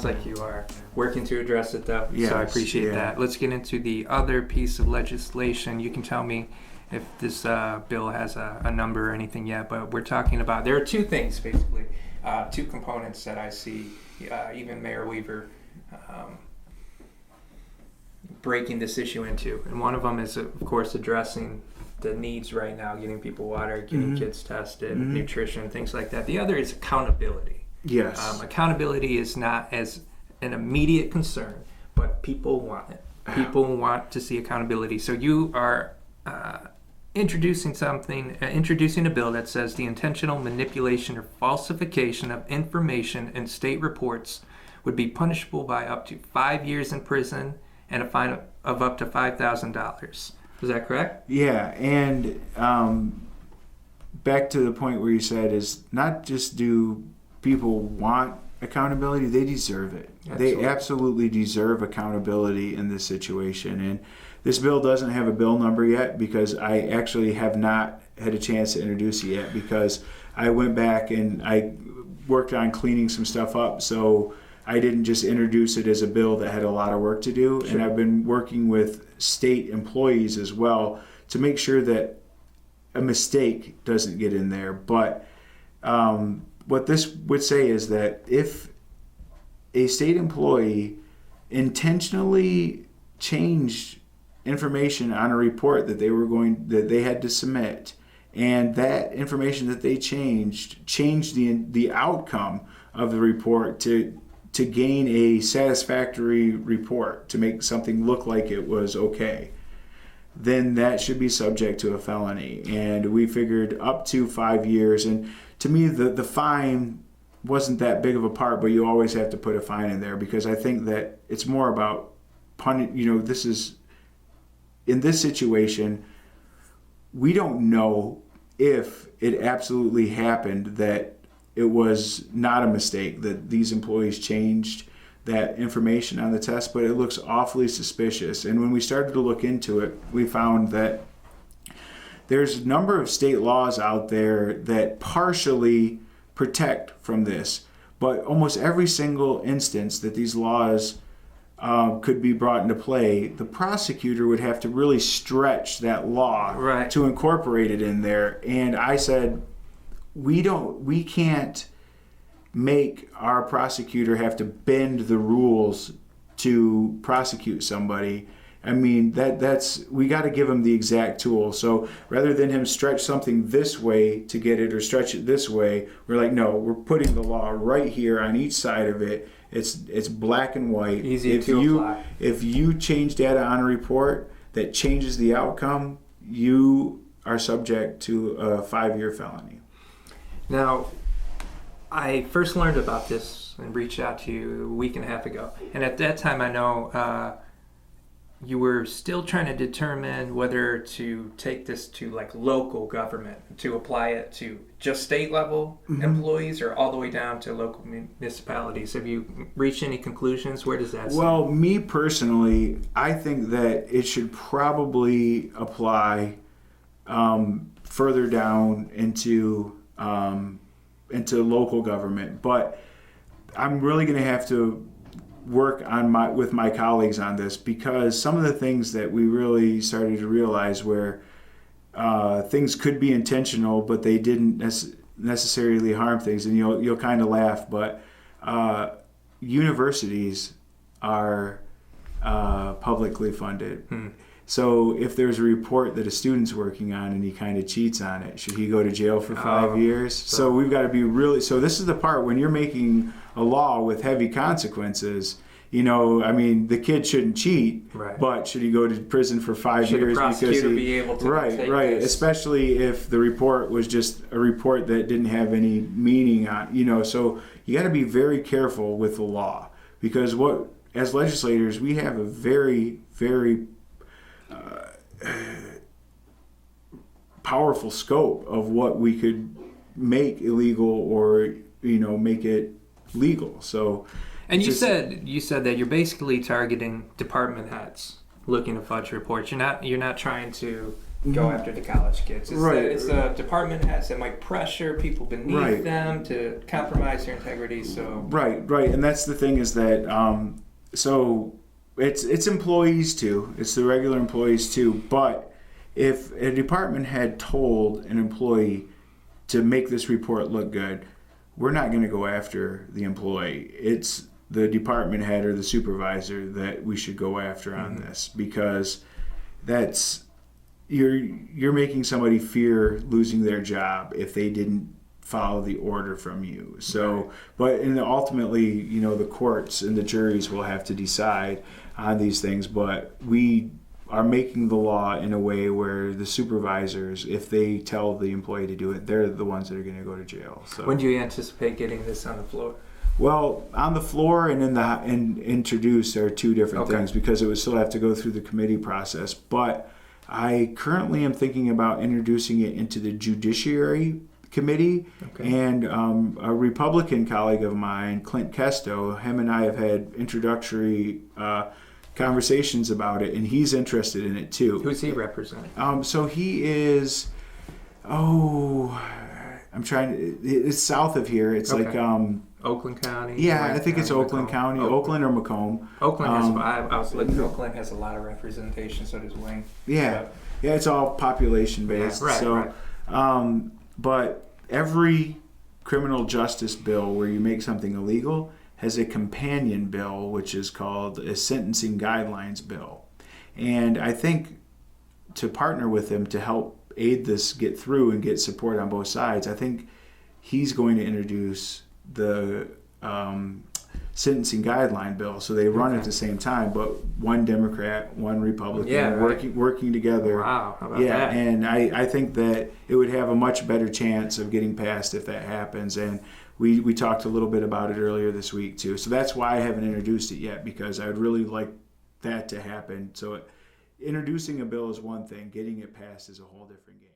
sounds like you are working to address it, though. Yes, so I appreciate that. Let's get into the other piece of legislation. You can tell me if this bill has a number or anything yet, but we're talking about, there are two things, basically, two components that I see, even Mayor Weaver breaking this issue into. And one of them is, of course, addressing the needs right now, getting people water, getting kids tested, nutrition, things like that. The other is accountability. Yes. Accountability is not as an immediate concern, but people want it. People want to see accountability. So you are introducing a bill that says the intentional manipulation or falsification of information in state reports would be punishable by up to 5 years in prison and a fine of up to $5,000. Is that correct? Yeah, and back to the point where you said is not just do people want accountability, they deserve it. Absolutely. They absolutely deserve accountability in this situation. And this bill doesn't have a bill number yet because I actually have not had a chance to introduce it yet because I went back and I worked on cleaning some stuff up. So I didn't just introduce it as a bill that had a lot of work to do. Sure. And I've been working with state employees as well to make sure that a mistake doesn't get in there. But what this would say is that if a state employee intentionally changed information on a report that they had to submit, and that information that they changed the outcome of the report to gain a satisfactory report, to make something look like it was okay, then that should be subject to a felony. And we figured up to 5 years. And to me, the fine wasn't that big of a part, but you always have to put a fine in there because I think that it's more about this is, in this situation, we don't know if it absolutely happened that it was not a mistake, that these employees changed that information on the test, but it looks awfully suspicious. And when we started to look into it, we found that there's a number of state laws out there that partially protect from this, but almost every single instance that these laws could be brought into play, the prosecutor would have to really stretch that law to incorporate it in there. And I said, we can't make our prosecutor have to bend the rules to prosecute somebody. I mean, we got to give him the exact tool. So rather than him stretch something this way to get it or stretch it this way, we're like, no, we're putting the law right here on each side of it. It's black and white. Easy to apply. If you change data on a report that changes the outcome, you are subject to a 5-year felony. Now, I first learned about this and reached out to you a week and a half ago. And at that time, I know you were still trying to determine whether to take this to like local government, to apply it to just state level employees or all the way down to local municipalities. Have you reached any conclusions? Where does that stand? Well, me personally, I think that it should probably apply further down into local government, but I'm really going to have to work on with my colleagues on this because some of the things that we really started to realize where things could be intentional, but they didn't necessarily harm things, and you'll kind of laugh, but universities are publicly funded. So if there's a report that a student's working on and he kind of cheats on it, should he go to jail for 5 years? So we've got to be so this is the part when you're making a law with heavy consequences, I mean, the kid shouldn't cheat, but should he go to prison for 5 years? Should the prosecutor be able to right, especially if the report was just a report that didn't have any meaning on, so you got to be very careful with the law because as legislators, we have a very, very powerful scope of what we could make illegal or make it legal. So, and you said that you're basically targeting department heads looking to fudge reports. You're not trying to go after the college kids. It's Right. it's the department heads that might pressure people beneath Right. them to compromise their integrity. So Right, and that's the thing is that so it's employees too. It's the regular employees too. But if a department had told an employee to make this report look good, we're not going to go after the employee. It's the department head or the supervisor that we should go after on this, because that's you're making somebody fear losing their job if they didn't follow the order from you. So, but ultimately, the courts and the juries will have to decide on these things. But we are making the law in a way where the supervisors, if they tell the employee to do it, they're the ones that are going to go to jail. So, when do you anticipate getting this on the floor? well, on the floor and introduced are two different things, because it would still have to go through the committee process. But I currently am thinking about introducing it into the Judiciary Committee, and a Republican colleague of mine, Clint Kesto, him and I have had introductory conversations about it, and he's interested in it too. Who's he representing? So he is, it's south of here. It's like Oakland County. yeah, Orange I think it's County, Oakland Macomb. County, Oakland or Macomb. Oakland has. I was looking. Oakland has a lot of representation. So does Wayne. Yeah, it's all population based. Yeah, right. But every criminal justice bill where you make something illegal has a companion bill, which is called a sentencing guidelines bill. And I think to partner with him to help aid this get through and get support on both sides, I think he's going to introduce the sentencing guideline bill. So they run at the same time, but one Democrat, one Republican, working together. Wow, how about that? And I think that it would have a much better chance of getting passed if that happens. And we talked a little bit about it earlier this week too. So that's why I haven't introduced it yet, because I would really like that to happen. So introducing a bill is one thing, getting it passed is a whole different game.